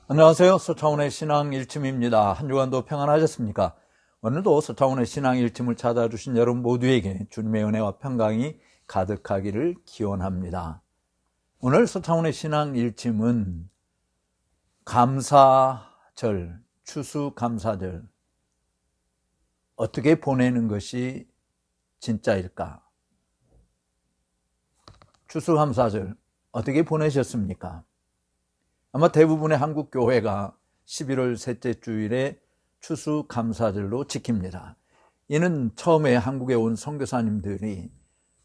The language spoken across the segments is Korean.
안녕하세요. 서창훈의 신앙 일침입니다. 한 주간도 평안하셨습니까? 오늘도 서창훈의 신앙 일침을 찾아주신 여러분 모두에게 주님의 은혜와 평강이 가득하기를 기원합니다. 오늘 서창훈의 신앙 일침은 감사절, 추수감사절 어떻게 보내는 것이 진짜일까? 추수감사절 어떻게 보내셨습니까? 아마 대부분의 한국 교회가 11월 셋째 주일에 추수감사절로 지킵니다. 이는 처음에 한국에 온 선교사님들이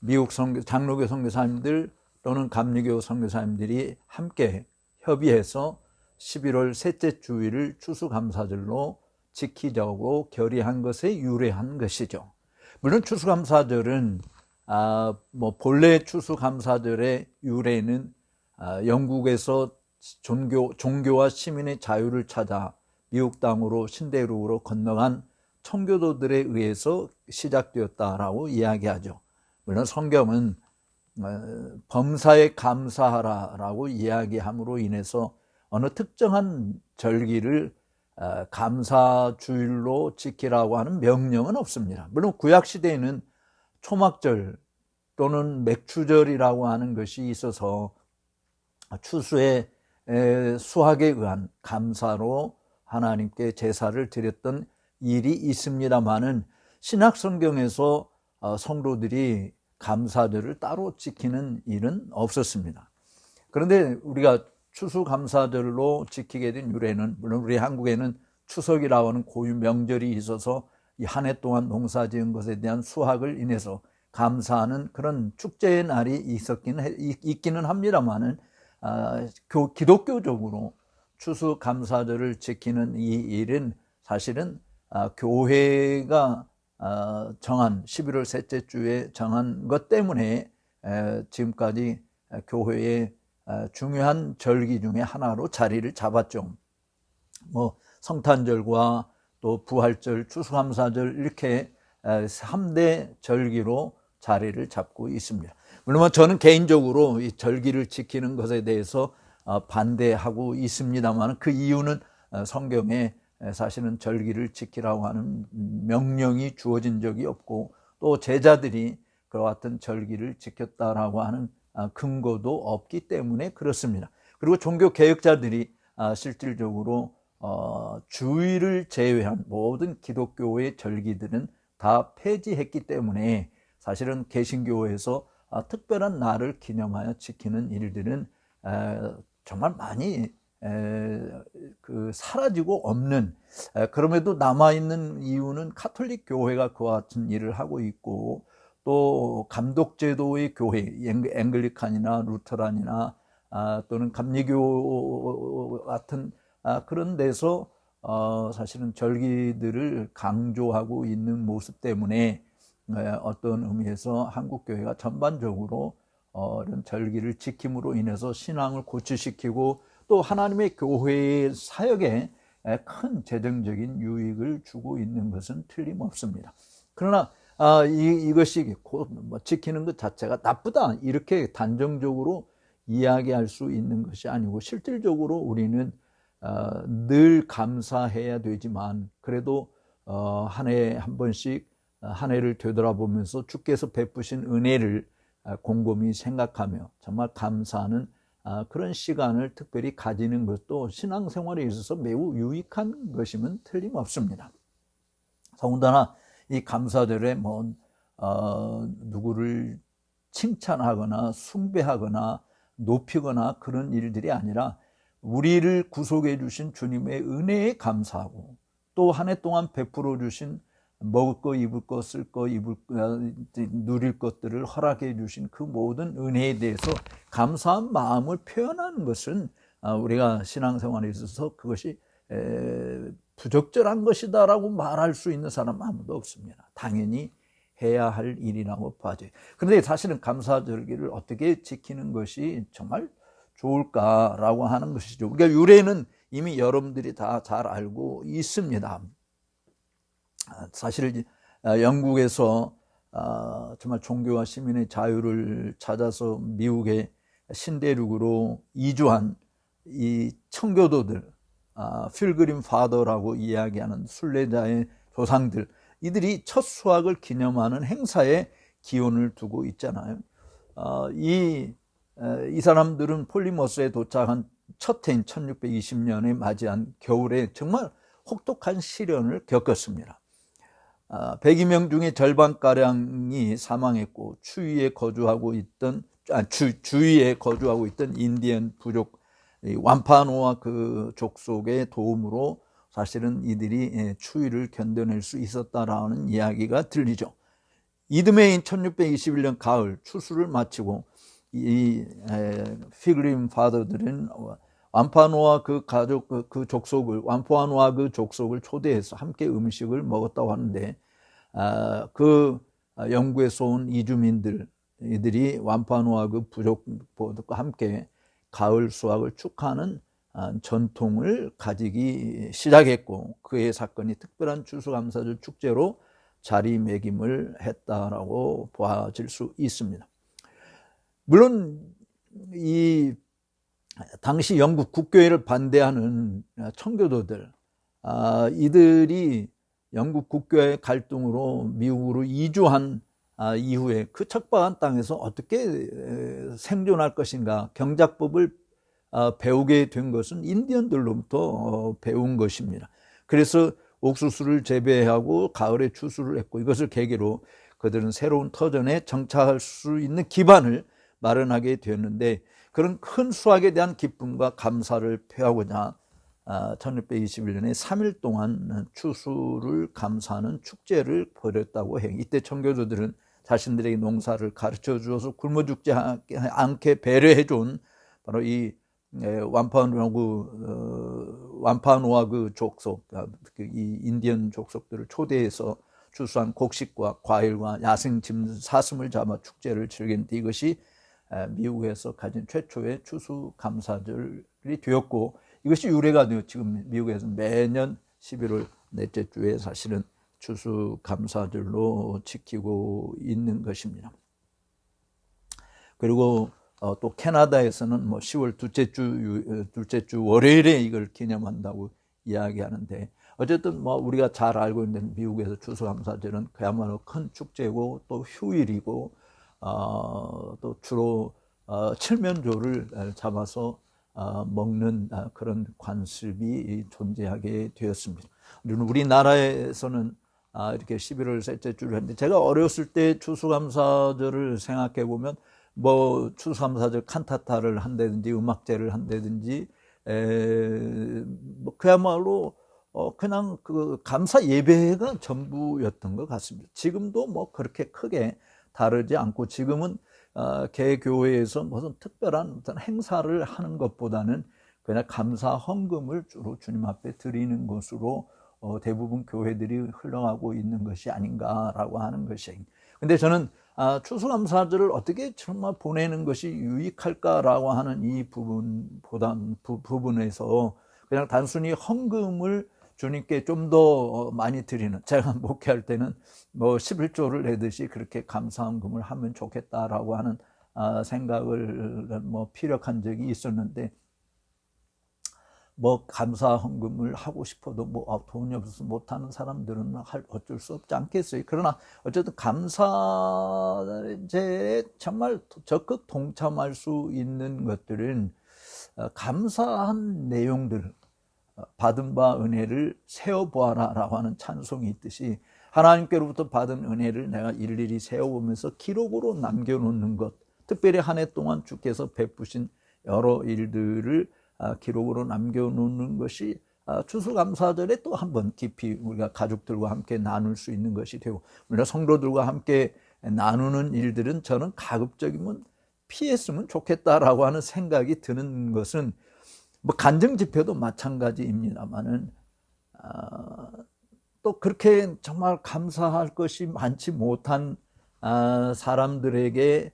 미국 장로교 선교사님들 또는 감리교 선교사님들이 함께 협의해서 11월 셋째 주일을 추수감사절로 지키자고 결의한 것에 유래한 것이죠. 물론 추수감사절은 본래 추수감사절의 유래는 영국에서 종교와 시민의 자유를 찾아 미국 땅으로 신대륙으로 건너간 청교도들에 의해서 시작되었다라고 이야기하죠. 물론 성경은 범사에 감사하라라고 이야기함으로 인해서 어느 특정한 절기를 감사주일로 지키라고 하는 명령은 없습니다. 물론 구약시대에는 초막절 또는 맥추절이라고 하는 것이 있어서 추수의 수확에 의한 감사로 하나님께 제사를 드렸던 일이 있습니다만은 신약 성경에서 성도들이 감사절을 따로 지키는 일은 없었습니다. 그런데 우리가 추수감사절로 지키게 된 유래는 물론 우리 한국에는 추석이라고 하는 고유 명절이 있어서 이 한 해 동안 농사 지은 것에 대한 수확을 인해서 감사하는 그런 축제의 날이 있기는 합니다만은 기독교적으로 추수감사절을 지키는 이 일은 사실은 교회가 정한 11월 셋째 주에 정한 것 때문에 지금까지 교회의 중요한 절기 중에 하나로 자리를 잡았죠. 성탄절과 또 부활절, 추수감사절 이렇게 3대 절기로 자리를 잡고 있습니다. 물론 저는 개인적으로 이 절기를 지키는 것에 대해서 반대하고 있습니다만 그 이유는 성경에 사실은 절기를 지키라고 하는 명령이 주어진 적이 없고 또 제자들이 그와 같은 절기를 지켰다라고 하는 근거도 없기 때문에 그렇습니다. 그리고 종교 개혁자들이 실질적으로 주일을 제외한 모든 기독교의 절기들은 다 폐지했기 때문에 사실은 개신교에서 특별한 날을 기념하여 지키는 일들은 정말 많이 사라지고 없는, 그럼에도 남아있는 이유는 카톨릭 교회가 그와 같은 일을 하고 있고 또 감독제도의 교회, 앵글리칸이나 루터란이나 또는 감리교 같은 그런 데서 사실은 절기들을 강조하고 있는 모습 때문에 어떤 의미에서 한국교회가 전반적으로 이런 절기를 지킴으로 인해서 신앙을 고취시키고 또 하나님의 교회의 사역에 큰 재정적인 유익을 주고 있는 것은 틀림없습니다. 그러나 이것이 지키는 것 자체가 나쁘다 이렇게 단정적으로 이야기할 수 있는 것이 아니고 실질적으로 우리는 늘 감사해야 되지만 그래도 한 해에 한 번씩 한 해를 되돌아보면서 주께서 베푸신 은혜를 곰곰이 생각하며 정말 감사하는 그런 시간을 특별히 가지는 것도 신앙생활에 있어서 매우 유익한 것임은 틀림없습니다. 더군다나 이 감사절에 누구를 칭찬하거나 숭배하거나 높이거나 그런 일들이 아니라 우리를 구속해 주신 주님의 은혜에 감사하고 또 한 해 동안 베풀어 주신 먹을 거, 입을 거, 쓸 거, 누릴 것들을 허락해 주신 그 모든 은혜에 대해서 감사한 마음을 표현하는 것은 우리가 신앙생활에 있어서 그것이 부적절한 것이다라고 말할 수 있는 사람은 아무도 없습니다. 당연히 해야 할 일이라고 봐져요. 그런데 사실은 감사절기를 어떻게 지키는 것이 정말 좋을까라고 하는 것이죠. 그러니까 유래는 이미 여러분들이 다 잘 알고 있습니다. 사실 영국에서 정말 종교와 시민의 자유를 찾아서 미국의 신대륙으로 이주한 이 청교도들, 필그림 파더라고 이야기하는 순례자의 조상들, 이들이 첫 수확을 기념하는 행사에 기원을 두고 있잖아요. 이 사람들은 폴리머스에 도착한 첫 해인 1620년에 맞이한 겨울에 정말 혹독한 시련을 겪었습니다. 102명 중에 절반가량이 사망했고, 주위에 거주하고 있던 인디언 부족 완파노와 그 족속의 도움으로 사실은 이들이 추위를 견뎌낼 수 있었다라는 이야기가 들리죠. 이듬해인 1621년 가을, 추수를 마치고 이 필그림 파더들은 완파노와 그 가족, 완파노와 그 족속을 초대해서 함께 음식을 먹었다고 하는데, 그 영국에서 온 이주민들이 완파노와 그 부족들과 함께 가을 수확을 축하하는 전통을 가지기 시작했고, 그의 사건이 특별한 추수감사절 축제로 자리매김을 했다라고 보아질 수 있습니다. 물론 이 당시 영국 국교회를 반대하는 청교도들, 이들이 영국 국교회 갈등으로 미국으로 이주한 이후에 그 척박한 땅에서 어떻게 생존할 것인가, 경작법을 배우게 된 것은 인디언들로부터 배운 것입니다. 그래서 옥수수를 재배하고 가을에 추수를 했고, 이것을 계기로 그들은 새로운 터전에 정착할 수 있는 기반을 마련하게 되었는데, 그런 큰 수확에 대한 기쁨과 감사를 표하고자 1621년에 3일 동안 추수를 감사하는 축제를 벌였다고 해요. 이때 청교도들은 자신들에게 농사를 가르쳐 주어서 굶어 죽지 않게 배려해 준 바로 이 완파노와 그 족속, 이 인디언 족속들을 초대해서 추수한 곡식과 과일과 야생 짐 사슴을 잡아 축제를 즐겼는데, 이것이 미국에서 가진 최초의 추수감사절이 되었고, 이것이 유래가 되어 지금 미국에서 매년 11월 넷째 주에 사실은 추수감사절로 지키고 있는 것입니다. 그리고 또 캐나다에서는 뭐 10월 둘째 주 월요일에 이걸 기념한다고 이야기하는데, 어쨌든 뭐 우리가 잘 알고 있는 미국에서 추수감사절은 그야말로 큰 축제고 또 휴일이고, 또 주로 칠면조를 잡아서 먹는 그런 관습이 존재하게 되었습니다. 우리나라에서는 이렇게 11월 셋째 주를 했는데, 제가 어렸을 때 추수감사절을 생각해 보면 뭐 추수감사절 칸타타를 한다든지 음악제를 한다든지 뭐 그야말로 그냥 그 감사 예배가 전부였던 것 같습니다. 지금도 뭐 그렇게 크게 다르지 않고, 지금은 개교회에서 무슨 특별한 어떤 행사를 하는 것보다는 그냥 감사 헌금을 주로 주님 앞에 드리는 것으로 대부분 교회들이 흘러가고 있는 것이 아닌가라고 하는 것이에요. 근데 저는 추수감사절을 어떻게 정말 보내는 것이 유익할까라고 하는 이 부분에서 그냥 단순히 헌금을 주님께 좀 더 많이 드리는, 제가 목회할 때는 뭐 11조를 내듯이 그렇게 감사헌금을 하면 좋겠다라고 하는 생각을 뭐 피력한 적이 있었는데, 뭐 감사헌금을 하고 싶어도 뭐 돈이 없어서 못하는 사람들은 어쩔 수 없지 않겠어요. 그러나 어쨌든 감사제에 정말 적극 동참할 수 있는 것들은 감사한 내용들, 받은 바 은혜를 세어보아라 라고 하는 찬송이 있듯이, 하나님께로부터 받은 은혜를 내가 일일이 세어보면서 기록으로 남겨놓는 것, 특별히 한 해 동안 주께서 베푸신 여러 일들을 기록으로 남겨놓는 것이 추수감사절에 또 한 번 깊이 우리가 가족들과 함께 나눌 수 있는 것이 되고, 우리가 성도들과 함께 나누는 일들은 저는 가급적이면 피했으면 좋겠다라고 하는 생각이 드는 것은, 뭐 간증 집회도 마찬가지입니다만은 또 그렇게 정말 감사할 것이 많지 못한 사람들에게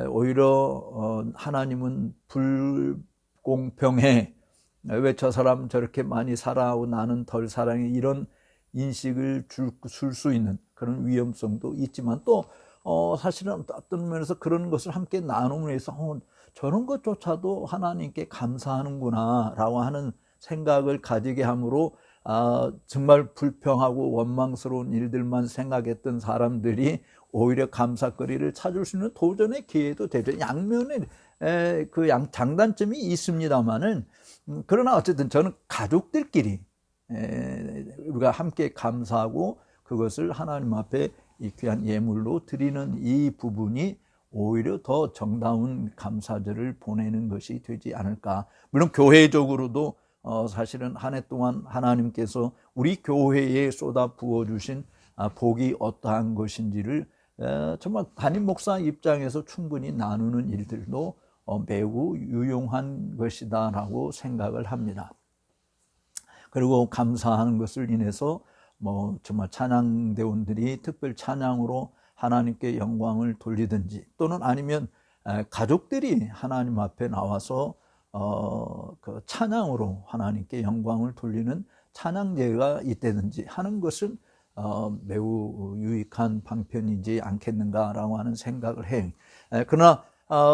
오히려 하나님은 불공평해, 왜 저 사람 저렇게 많이 살아오고 나는 덜 사랑해, 이런 인식을 줄 수 있는 그런 위험성도 있지만, 또 사실은 어떤 면에서 그런 것을 함께 나눔으로 해서 저런 것조차도 하나님께 감사하는구나 라고 하는 생각을 가지게 함으로 정말 불평하고 원망스러운 일들만 생각했던 사람들이 오히려 감사거리를 찾을 수 있는 도전의 기회도 되죠. 양면의 그 장단점이 있습니다만은 그러나 어쨌든 저는 가족들끼리 우리가 함께 감사하고 그것을 하나님 앞에 이 귀한 예물로 드리는 이 부분이 오히려 더 정다운 감사절을 보내는 것이 되지 않을까. 물론 교회적으로도 사실은 한 해 동안 하나님께서 우리 교회에 쏟아 부어주신 복이 어떠한 것인지를 정말 담임 목사 입장에서 충분히 나누는 일들도 매우 유용한 것이다라고 생각을 합니다. 그리고 감사하는 것을 인해서 정말 찬양대원들이 특별 찬양으로 하나님께 영광을 돌리든지 또는 아니면 가족들이 하나님 앞에 나와서 그 찬양으로 하나님께 영광을 돌리는 찬양제가 있다든지 하는 것은 매우 유익한 방편이지 않겠는가라고 하는 생각을 해요. 그러나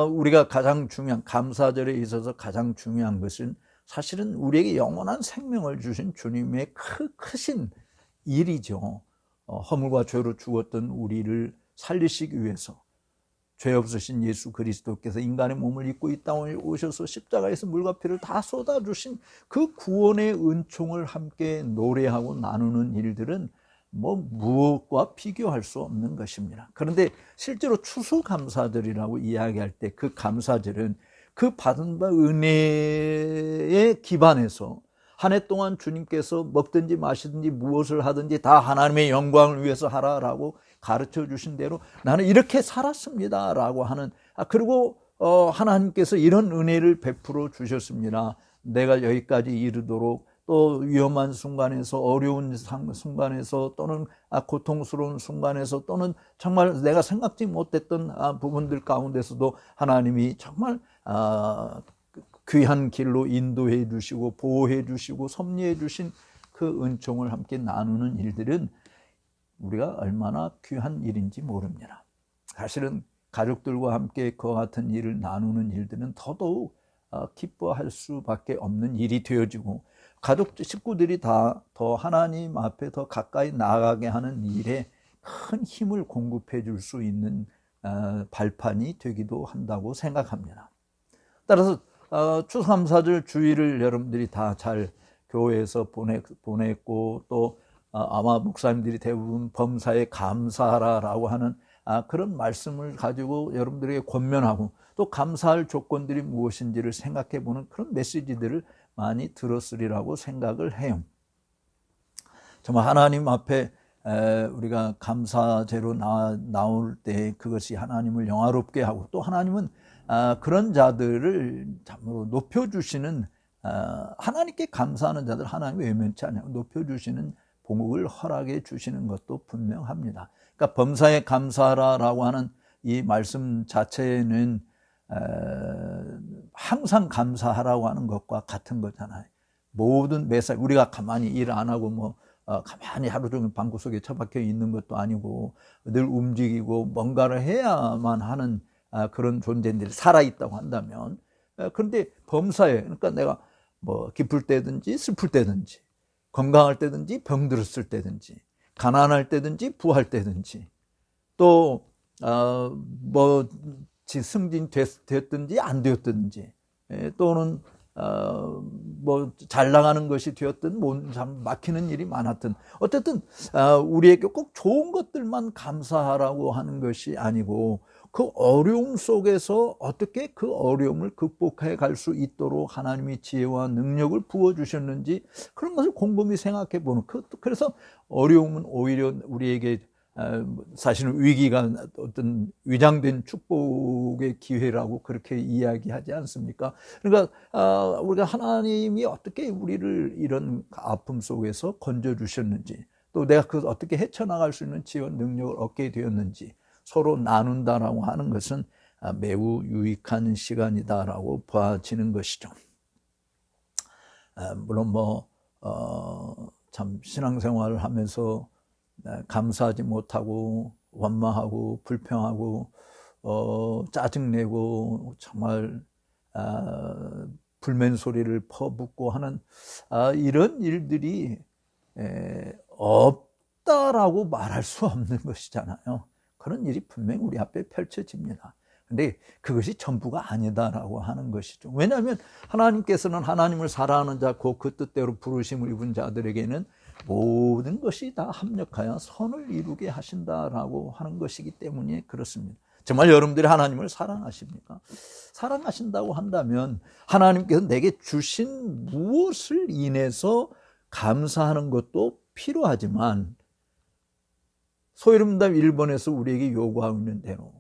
우리가 가장 중요한 감사절에 있어서 가장 중요한 것은 사실은 우리에게 영원한 생명을 주신 주님의 크신 일이죠. 허물과 죄로 죽었던 우리를 살리시기 위해서 죄 없으신 예수 그리스도께서 인간의 몸을 입고 이 땅에 오셔서 십자가에서 물과 피를 다 쏟아주신 그 구원의 은총을 함께 노래하고 나누는 일들은 무엇과 비교할 수 없는 것입니다. 그런데 실제로 추수감사절이라고 이야기할 때 그 감사절은 그 받은 바 은혜에 기반해서 한 해 동안 주님께서 먹든지 마시든지 무엇을 하든지 다 하나님의 영광을 위해서 하라라고 가르쳐 주신 대로 나는 이렇게 살았습니다 라고 하는 그리고 하나님께서 이런 은혜를 베풀어 주셨습니다. 내가 여기까지 이르도록 또 위험한 순간에서 어려운 순간에서 또는 고통스러운 순간에서 또는 정말 내가 생각지 못했던 부분들 가운데서도 하나님이 정말 귀한 길로 인도해 주시고 보호해 주시고 섭리해 주신 그 은총을 함께 나누는 일들은 우리가 얼마나 귀한 일인지 모릅니다. 사실은 가족들과 함께 그와 같은 일을 나누는 일들은 더더욱 기뻐할 수밖에 없는 일이 되어지고 가족 식구들이 다 더 하나님 앞에 더 가까이 나아가게 하는 일에 큰 힘을 공급해 줄 수 있는 발판이 되기도 한다고 생각합니다. 따라서 추수감사절 주일을 여러분들이 다 잘 교회에서 보냈고 또 아마 목사님들이 대부분 범사에 감사하라라고 하는 그런 말씀을 가지고 여러분들에게 권면하고 또 감사할 조건들이 무엇인지를 생각해 보는 그런 메시지들을 많이 들었으리라고 생각을 해요. 정말 하나님 앞에 우리가 감사제로 나올 때 그것이 하나님을 영화롭게 하고 또 하나님은 그런 자들을 참으로 높여주시는 하나님께 감사하는 자들 하나님이 외면치 않냐고 높여주시는 복을 허락해 주시는 것도 분명합니다. 그러니까 범사에 감사하라라고 하는 이 말씀 자체는 항상 감사하라고 하는 것과 같은 거잖아요. 모든 매사 우리가 가만히 일 안 하고 가만히 하루 종일 방구석에 처박혀 있는 것도 아니고 늘 움직이고 뭔가를 해야만 하는 그런 존재들이 살아있다고 한다면 그런데 범사에 그러니까 내가 기쁠 때든지 슬플 때든지 건강할 때든지 병들었을 때든지 가난할 때든지 부할 때든지 또 승진됐든지 안 되었든지 또는 잘 나가는 것이 되었든 참 막히는 일이 많았든 어쨌든 우리에게 꼭 좋은 것들만 감사하라고 하는 것이 아니고 그 어려움 속에서 어떻게 그 어려움을 극복해 갈 수 있도록 하나님이 지혜와 능력을 부어주셨는지 그런 것을 곰곰이 생각해 보는 그래서 어려움은 오히려 우리에게 사실은 위기가 어떤 위장된 축복의 기회라고 그렇게 이야기하지 않습니까? 그러니까 우리가 하나님이 어떻게 우리를 이런 아픔 속에서 건져주셨는지 또 내가 그 어떻게 헤쳐나갈 수 있는 지원 능력을 얻게 되었는지 서로 나눈다라고 하는 것은 매우 유익한 시간이다라고 봐지는 것이죠. 물론 참 신앙생활을 하면서 감사하지 못하고 원망하고 불평하고 짜증내고 정말 불멘 소리를 퍼붓고 하는 이런 일들이 없다라고 말할 수 없는 것이잖아요. 그런 일이 분명히 우리 앞에 펼쳐집니다. 근데 그것이 전부가 아니다라고 하는 것이죠. 왜냐하면 하나님께서는 하나님을 사랑하는 자, 곧 그 뜻대로 부르심을 입은 자들에게는 모든 것이 다 합력하여 선을 이루게 하신다라고 하는 것이기 때문에 그렇습니다. 정말 여러분들이 하나님을 사랑하십니까? 사랑하신다고 한다면 하나님께서 내게 주신 무엇을 인해서 감사하는 것도 필요하지만, 소위 말하면 일본에서 우리에게 요구하고 있는 대로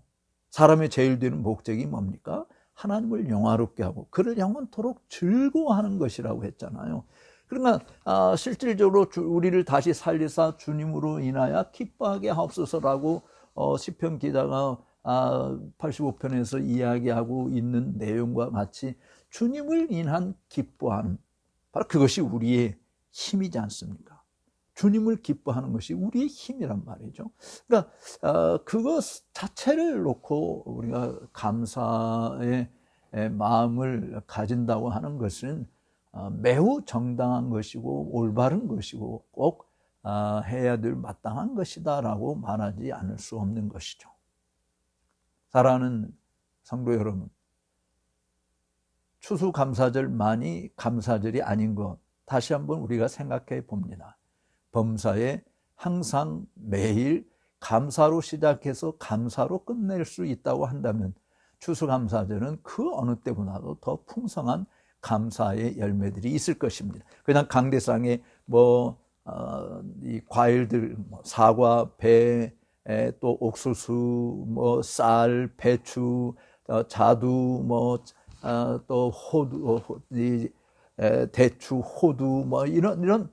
사람의 제일 되는 목적이 뭡니까? 하나님을 영화롭게 하고 그를 영원토록 즐거워하는 것이라고 했잖아요. 그러니까 실질적으로 우리를 다시 살리사 주님으로 인하여 기뻐하게 하옵소서라고 시편 기자가 85편에서 이야기하고 있는 내용과 같이 주님을 인한 기뻐함, 바로 그것이 우리의 힘이지 않습니까? 주님을 기뻐하는 것이 우리의 힘이란 말이죠. 그러니까 그것 자체를 놓고 우리가 감사의 마음을 가진다고 하는 것은 매우 정당한 것이고 올바른 것이고 꼭 해야 될 마땅한 것이다라고 말하지 않을 수 없는 것이죠. 사랑하는 성도 여러분, 추수감사절만이 감사절이 아닌 것 다시 한번 우리가 생각해 봅니다. 범사에 항상 매일 감사로 시작해서 감사로 끝낼 수 있다고 한다면 추수감사절은 그 어느 때보다도 더 풍성한 감사의 열매들이 있을 것입니다. 그냥 강대상에 이 과일들, 사과, 배, 또 옥수수, 쌀, 배추, 자두, 또 호두, 대추, 호두, 이런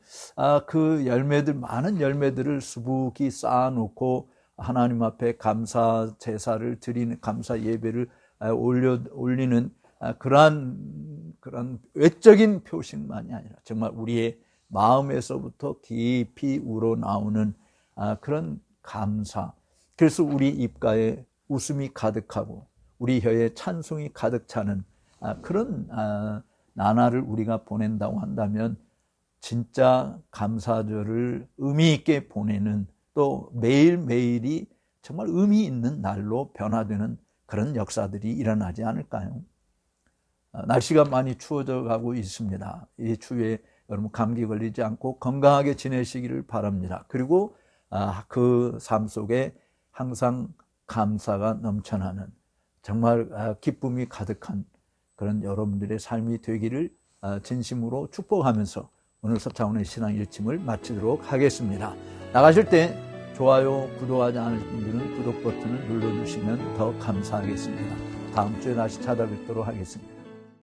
그 열매들, 많은 열매들을 수북이 쌓아놓고 하나님 앞에 감사 제사를 드리는, 감사 예배를 올리는 그러한 외적인 표식만이 아니라 정말 우리의 마음에서부터 깊이 우러나오는 그런 감사. 그래서 우리 입가에 웃음이 가득하고 우리 혀에 찬송이 가득 차는 그런 나날을 우리가 보낸다고 한다면 진짜 감사절을 의미 있게 보내는, 또 매일매일이 정말 의미 있는 날로 변화되는 그런 역사들이 일어나지 않을까요? 날씨가 많이 추워져 가고 있습니다. 이 추위에 여러분 감기 걸리지 않고 건강하게 지내시기를 바랍니다. 그리고 그 삶 속에 항상 감사가 넘쳐나는, 정말 기쁨이 가득한 그런 여러분들의 삶이 되기를 진심으로 축복하면서 오늘 서창훈의 신앙 일침을 마치도록 하겠습니다. 나가실 때 좋아요, 구독하지 않으신 분들은 구독 버튼을 눌러주시면 더 감사하겠습니다. 다음 주에 다시 찾아뵙도록 하겠습니다.